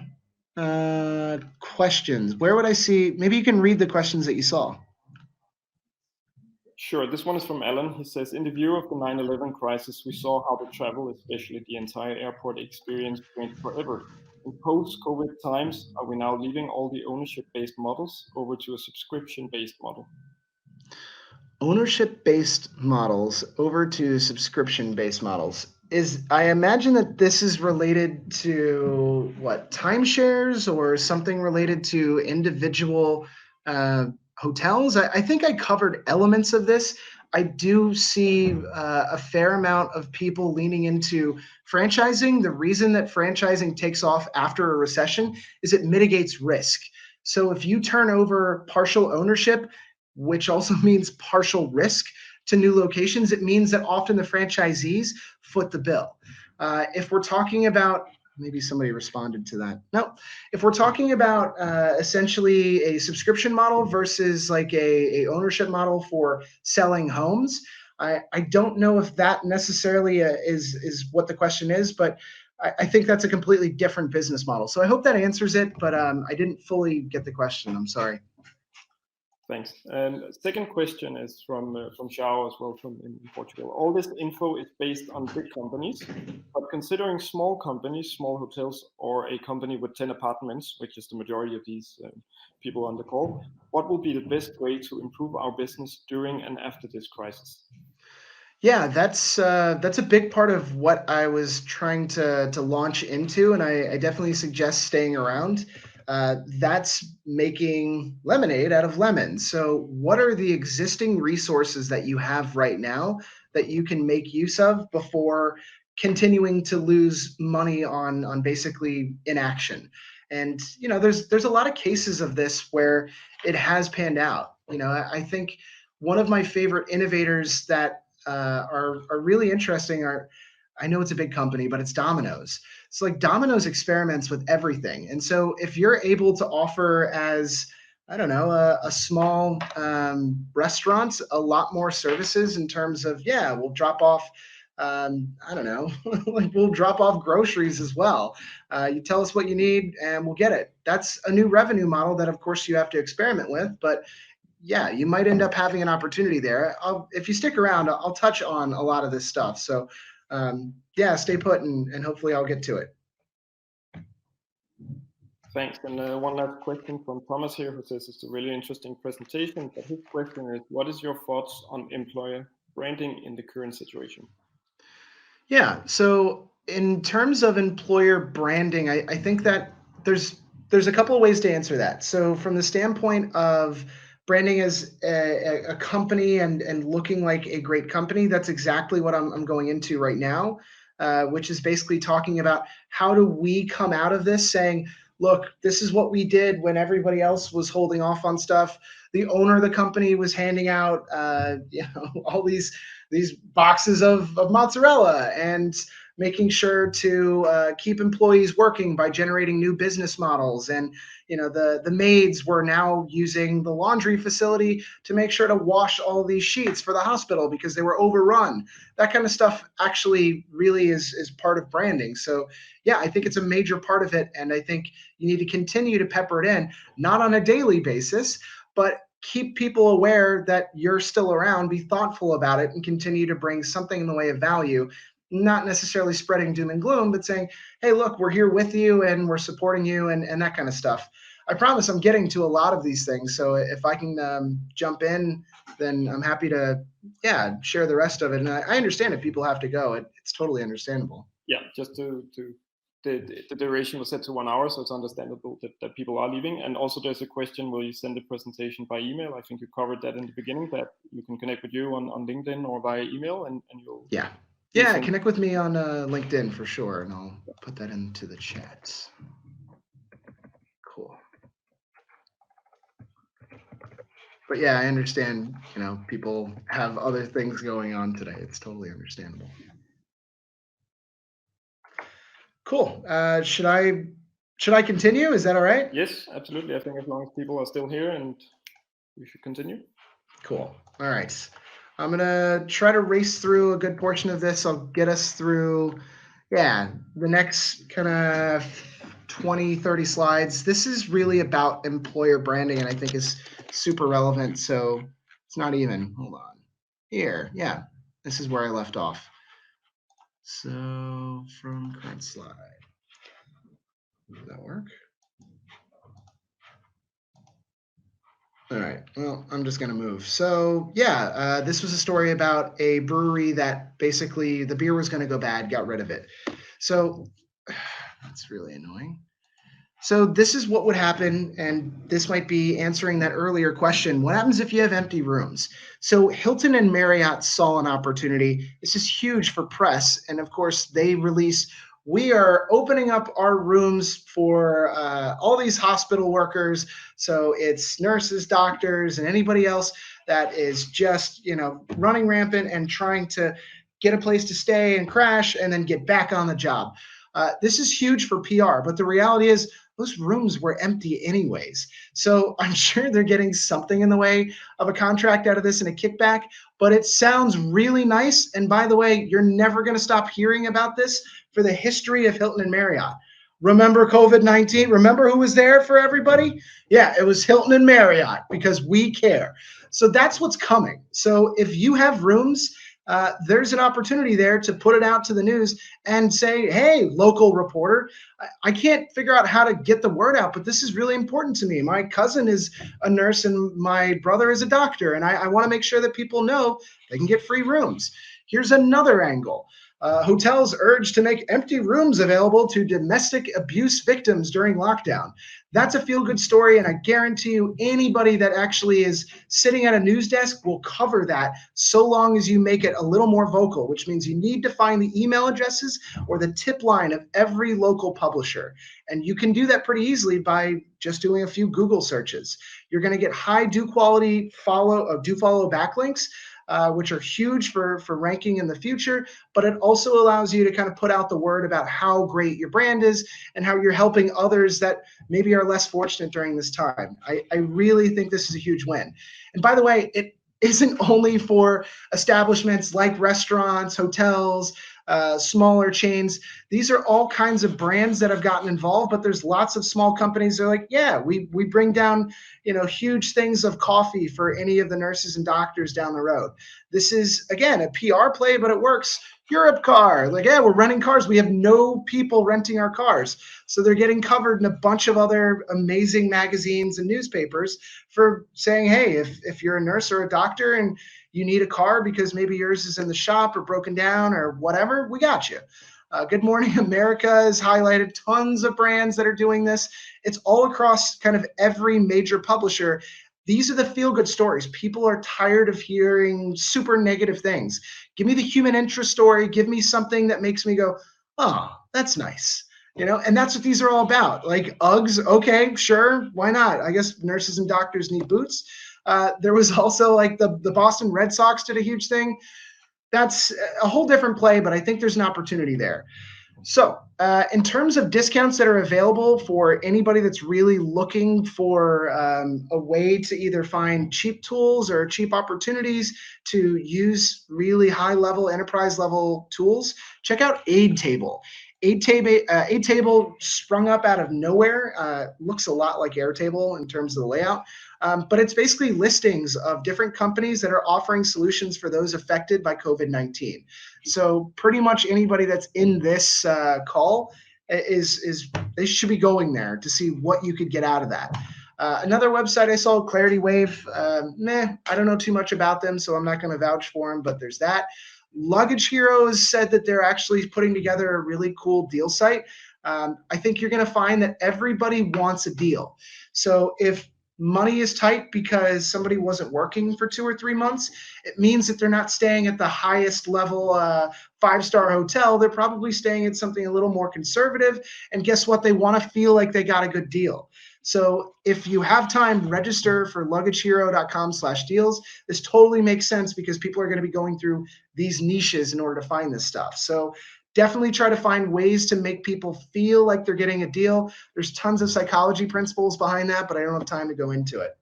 questions. Where would I see? Maybe you can read the questions that you saw. Sure. This one is from Alan. He says, in the view of the 9/11 crisis, we saw how the travel, especially the entire airport experience, changed forever. In post-COVID times, are we now leaving all the ownership-based models over to a subscription-based model? Ownership-based models over to subscription-based models. I imagine that this is related to what, timeshares or something related to individual hotels. I think I covered elements of this. I do see a fair amount of people leaning into franchising. The reason that franchising takes off after a recession is it mitigates risk. So if you turn over partial ownership, which also means partial risk to new locations, it means that often the franchisees foot the bill. If we're talking about, maybe somebody responded to that. No, if we're talking about essentially a subscription model versus like a ownership model for selling homes, I don't know if that necessarily is what the question is, but I think that's a completely different business model. So I hope that answers it, but I didn't fully get the question. I'm sorry. Thanks. And second question is from Xiao as well from in Portugal. All this info is based on big companies, but considering small companies, small hotels, or a company with 10 apartments, which is the majority of these people on the call, what will be the best way to improve our business during and after this crisis? Yeah, that's a big part of what I was trying to launch into, and I definitely suggest staying around. That's making lemonade out of lemons. So, what are the existing resources that you have right now that you can make use of before continuing to lose money on basically inaction? And there's a lot of cases of this where it has panned out. I think one of my favorite innovators that are really interesting are, I know it's a big company, but it's Domino's. So like Domino's experiments with everything. And so if you're able to offer as, I don't know, a small restaurant, a lot more services in terms of, yeah, we'll drop off, I don't know, like we'll drop off groceries as well. You tell us what you need and we'll get it. That's a new revenue model that of course you have to experiment with, but yeah, you might end up having an opportunity there. If you stick around, I'll touch on a lot of this stuff. So, yeah, stay put and hopefully I'll get to it. Thanks. And one last question from Thomas here, who says it's a really interesting presentation. But his question is, what is your thoughts on employer branding in the current situation? Yeah. So in terms of employer branding, I think that there's a couple of ways to answer that. So from the standpoint of branding as a company and looking like a great company, that's exactly what I'm going into right now, which is basically talking about how do we come out of this saying, look, this is what we did when everybody else was holding off on stuff. The owner of the company was handing out, all these boxes of mozzarella and making sure to keep employees working by generating new business models. And the maids were now using the laundry facility to make sure to wash all these sheets for the hospital because they were overrun. That kind of stuff actually really is part of branding. So yeah, I think it's a major part of it, and I think you need to continue to pepper it in, not on a daily basis, but keep people aware that you're still around, be thoughtful about it, and continue to bring something in the way of value, not necessarily spreading doom and gloom, but saying, hey, look, we're here with you and we're supporting you and that kind of stuff. I promise I'm getting to a lot of these things. So if I can jump in, then I'm happy to, yeah, share the rest of it. And I understand if people have to go. It's totally understandable. Yeah, just the duration was set to 1 hour, so it's understandable that people are leaving. And also there's a question, will you send the presentation by email? I think you covered that in the beginning, that you can connect with you on LinkedIn or via email, and you'll... Yeah, connect with me on LinkedIn for sure, and I'll put that into the chat. Cool. But yeah, I understand, people have other things going on today. It's totally understandable. Cool. Should I Should I continue? Is that all right? Yes, absolutely. I think as long as people are still here, and we should continue. Cool. All right. I'm going to try to race through a good portion of this. I'll get us through, the next kind of 20, 30 slides. This is really about employer branding, and I think is super relevant. So it's not even, hold on. Here, yeah, this is where I left off. So from current slide. Does that work? All right. Well, I'm just going to move. So, this was a story about a brewery that basically the beer was going to go bad, got rid of it. So, that's really annoying. So, this is what would happen, and this might be answering that earlier question. What happens if you have empty rooms? So, Hilton and Marriott saw an opportunity. This is huge for press. And of course, they release we are opening up our rooms for all these hospital workers. So it's nurses, doctors, and anybody else that is just, running rampant and trying to get a place to stay and crash and then get back on the job. This is huge for PR, but the reality is those rooms were empty anyways. So I'm sure they're getting something in the way of a contract out of this and a kickback, but it sounds really nice. And by the way, you're never going to stop hearing about this for the history of Hilton and Marriott. Remember COVID-19? Remember who was there for everybody? Yeah, it was Hilton and Marriott because we care. So that's what's coming. So if you have rooms, there's an opportunity there to put it out to the news and say, hey, local reporter, I can't figure out how to get the word out, but this is really important to me. My cousin is a nurse and my brother is a doctor, and I want to make sure that people know they can get free rooms. Here's another angle. Hotels urged to make empty rooms available to domestic abuse victims during lockdown. That's a feel-good story, and I guarantee you anybody that actually is sitting at a news desk will cover that so long as you make it a little more vocal, which means you need to find the email addresses or the tip line of every local publisher. And you can do that pretty easily by just doing a few Google searches. You're going to get high do follow backlinks, which are huge for ranking in the future, but it also allows you to kind of put out the word about how great your brand is and how you're helping others that maybe are less fortunate during this time. I really think this is a huge win. And by the way, it isn't only for establishments like restaurants, hotels, smaller chains. These are all kinds of brands that have gotten involved, but there's lots of small companies that are like, yeah, we bring down, huge things of coffee for any of the nurses and doctors down the road. This is, again, a PR play, but it works. Europe car, like, yeah, we're renting cars. We have no people renting our cars. So they're getting covered in a bunch of other amazing magazines and newspapers for saying, hey, if you're a nurse or a doctor and you need a car because maybe yours is in the shop or broken down or whatever, we got you. Good Morning America has highlighted tons of brands that are doing this. It's all across kind of every major publisher. These are the feel-good stories. People are tired of hearing super negative things. Give me the human interest story. Give me something that makes me go, oh, that's nice. And that's what these are all about. Like Uggs, okay, sure, why not? I guess nurses and doctors need boots. There was also like the Boston Red Sox did a huge thing. That's a whole different play, but I think there's an opportunity there. So in terms of discounts that are available for anybody that's really looking for a way to either find cheap tools or cheap opportunities to use really high-level, enterprise-level tools, check out Aidtable. Aidtable sprung up out of nowhere, looks a lot like Airtable in terms of the layout, but it's basically listings of different companies that are offering solutions for those affected by COVID-19. So pretty much anybody that's in this call is they should be going there to see what you could get out of that. Another website I saw, Clarity Wave, I don't know too much about them, so I'm not going to vouch for them, but there's that. Luggage Heroes said that they're actually putting together a really cool deal site. I think you're going to find that everybody wants a deal. So if money is tight because somebody wasn't working for 2 or 3 months, it means that they're not staying at the highest level 5-star hotel. They're probably staying at something a little more conservative. And guess what? They want to feel like they got a good deal. So if you have time, register for luggagehero.com/deals. This totally makes sense because people are going to be going through these niches in order to find this stuff. So Definitely try to find ways to make people feel like they're getting a deal. There's tons of psychology principles behind that, but I don't have time to go into it.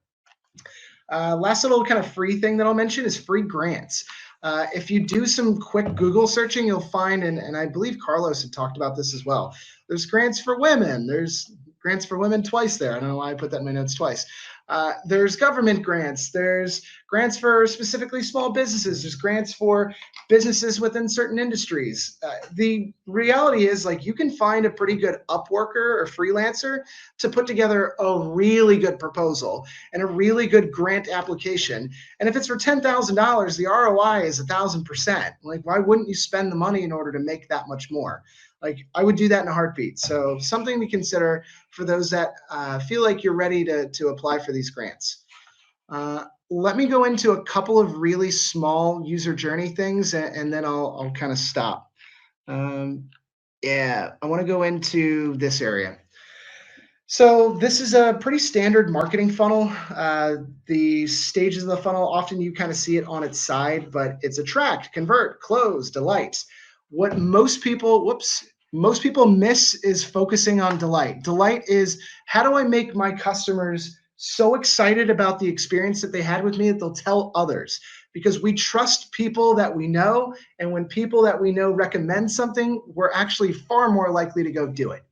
Last little kind of free thing that I'll mention is free grants. If you do some quick Google searching, you'll find, and I believe Carlos had talked about this as well, there's grants for women. There's grants for women twice there. I don't know why I put that in my notes twice. There's government grants. There's grants for specifically small businesses. There's grants for businesses within certain industries. The reality is, like, you can find a pretty good Upworker or freelancer to put together a really good proposal and a really good grant application. And if it's for $10,000, the ROI is 1,000%. Like, why wouldn't you spend the money in order to make that much more? Like, I would do that in a heartbeat. So something to consider for those that feel like you're ready to apply for these grants. Let me go into a couple of really small user journey things, and then I'll kind of stop. Yeah, I want to go into this area. So this is a pretty standard marketing funnel. The stages of the funnel, often you kind of see it on its side, but it's attract, convert, close, delight. What most people miss is focusing on delight. Delight is, how do I make my customers so excited about the experience that they had with me that they'll tell others? Because we trust people that we know, and when people that we know recommend something, we're actually far more likely to go do it.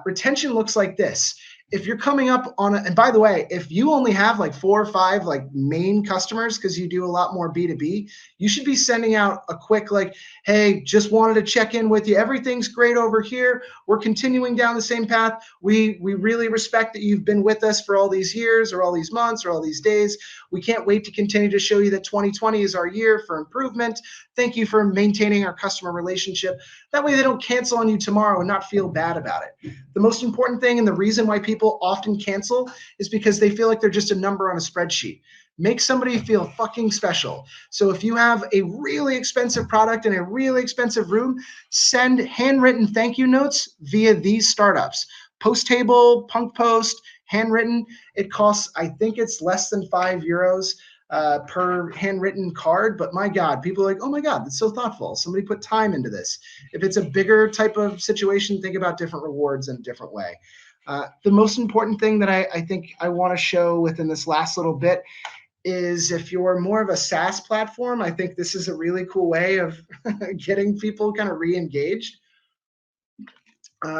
Retention looks like this. If you're coming up on and by the way, if you only have like 4 or 5 like main customers, because you do a lot more B2B, you should be sending out a quick like, hey, just wanted to check in with you. Everything's great over here. We're continuing down the same path. We really respect that you've been with us for all these years or all these months or all these days. We can't wait to continue to show you that 2020 is our year for improvement. Thank you for maintaining our customer relationship. That way they don't cancel on you tomorrow and not feel bad about it. The most important thing, and the reason why people often cancel, is because they feel like they're just a number on a spreadsheet. Make somebody feel fucking special. So if you have a really expensive product in a really expensive room, send handwritten thank you notes via these startups. Post table, Punk Post, handwritten. It costs, I think it's less than €5 per handwritten card. But my God, people are like, oh my God, that's so thoughtful. Somebody put time into this. If it's a bigger type of situation, think about different rewards in a different way. The most important thing that I think I want to show within this last little bit is, if you're more of a SaaS platform, I think this is a really cool way of getting people kind of re-engaged.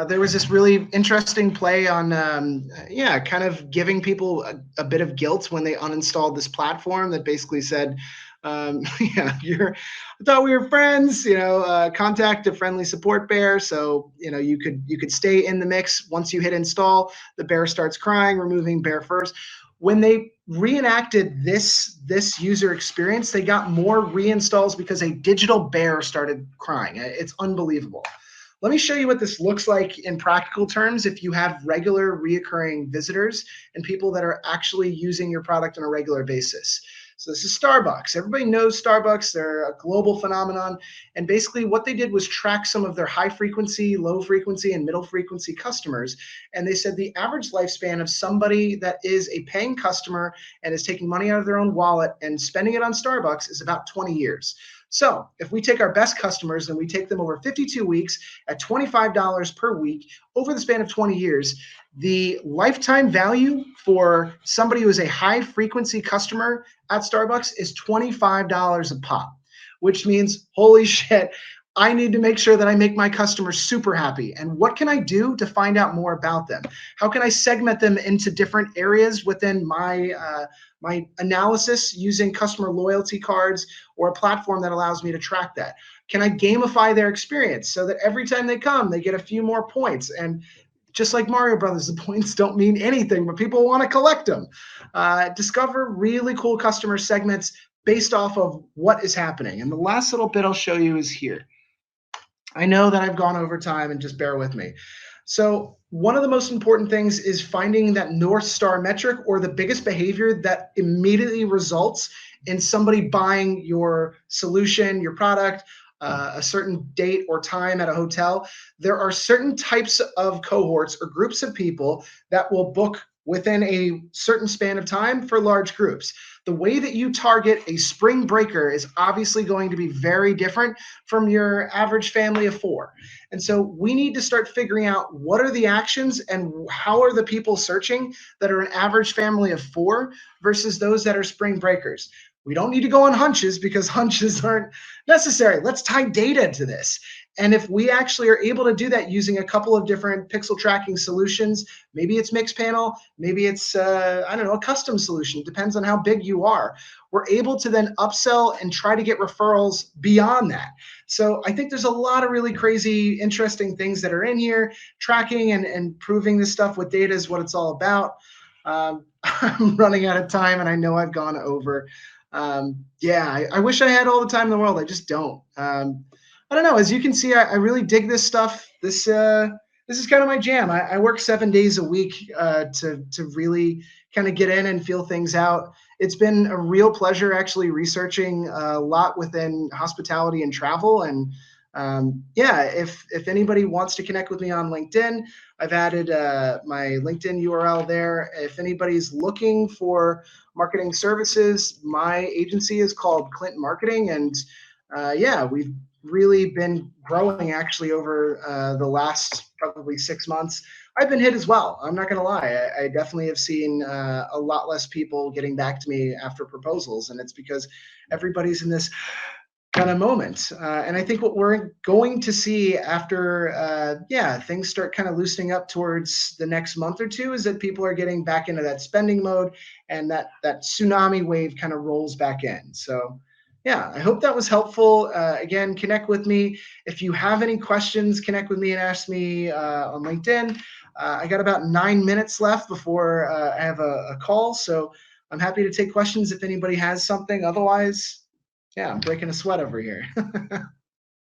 There was this really interesting play on, kind of giving people a bit of guilt when they uninstalled this platform that basically said, I thought we were friends, contact a friendly support bear. So, you could stay in the mix. Once you hit install, the bear starts crying, removing bear first. When they reenacted this user experience, they got more reinstalls because a digital bear started crying. It's unbelievable. Let me show you what this looks like in practical terms if you have regular reoccurring visitors and people that are actually using your product on a regular basis. So this is Starbucks. Everybody knows Starbucks. They're a global phenomenon. And basically what they did was track some of their high frequency, low frequency, and middle frequency customers. And they said the average lifespan of somebody that is a paying customer and is taking money out of their own wallet and spending it on Starbucks is about 20 years. So if we take our best customers and we take them over 52 weeks at $25 per week over the span of 20 years, the lifetime value for somebody who is a high frequency customer at Starbucks is $25 a pop, which means, holy shit, I need to make sure that I make my customers super happy. And what can I do to find out more about them? How can I segment them into different areas within my analysis using customer loyalty cards or a platform that allows me to track that? Can I gamify their experience so that every time they come, they get a few more points? And just like Mario Brothers, the points don't mean anything, but people want to collect them. Discover really cool customer segments based off of what is happening. And the last little bit I'll show you is here. I know that I've gone over time, and just bear with me. So one of the most important things is finding that North Star metric, or the biggest behavior that immediately results in somebody buying your solution, your product, a certain date or time at a hotel. There are certain types of cohorts or groups of people that will book within a certain span of time for large groups. The way that you target a spring breaker is obviously going to be very different from your average family of 4. And so we need to start figuring out what are the actions and how are the people searching that are an average family of 4 versus those that are spring breakers. We don't need to go on hunches because hunches aren't necessary. Let's tie data to this. And if we actually are able to do that using a couple of different pixel tracking solutions, maybe it's Mixpanel, maybe it's, I don't know, a custom solution, depends on how big you are. We're able to then upsell and try to get referrals beyond that. So I think there's a lot of really crazy, interesting things that are in here. Tracking and proving this stuff with data is what it's all about. I'm running out of time and I know I've gone over. Yeah, I wish I had all the time in the world. I just don't. I don't know. As you can see, I really dig this stuff. This is kind of my jam. I work 7 days a week to really kind of get in and feel things out. It's been a real pleasure actually researching a lot within hospitality and travel. And yeah, if anybody wants to connect with me on LinkedIn, I've added my LinkedIn URL there. If anybody's looking for marketing services, my agency is called Clint Marketing, and yeah, we've really been growing actually over the last probably 6 months. I've been hit as well. I'm not going to lie. I definitely have seen a lot less people getting back to me after proposals, and it's because everybody's in this kind of moment. And I think what we're going to see after, yeah, things start kind of loosening up towards the next month or two is that people are getting back into that spending mode, and that tsunami wave kind of rolls back in. So yeah, I hope that was helpful. Again, connect with me. If you have any questions, connect with me and ask me on LinkedIn. I got about 9 minutes left before I have a call, so I'm happy to take questions if anybody has something. Otherwise, yeah, I'm breaking a sweat over here.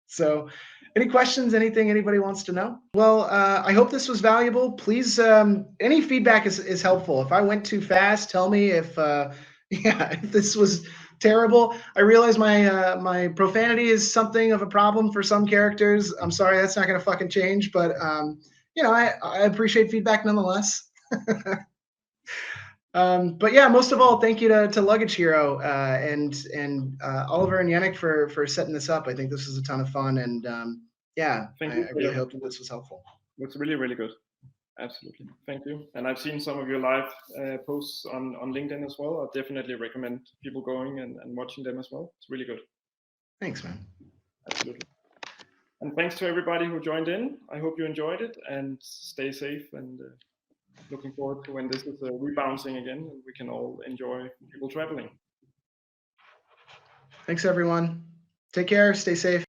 So any questions, anything anybody wants to know? Well, I hope this was valuable. Please, any feedback is helpful. If I went too fast, tell me. If yeah, if this was terrible. I realize my profanity is something of a problem for some characters. I'm sorry, that's not gonna fucking change, but you know, I appreciate feedback nonetheless. But yeah, most of all, thank you to Luggage Hero and Oliver and Yannick for setting this up. I think this was a ton of fun, and yeah, Thank I you. really hope that this was helpful. It's really, really good. Absolutely. Thank you. And I've seen some of your live posts on LinkedIn as well. I definitely recommend people going and watching them as well. It's really good. Thanks, man. Absolutely. And thanks to everybody who joined in. I hope you enjoyed it, and stay safe, and looking forward to when this is rebounding again and we can all enjoy people traveling. Thanks, everyone. Take care. Stay safe.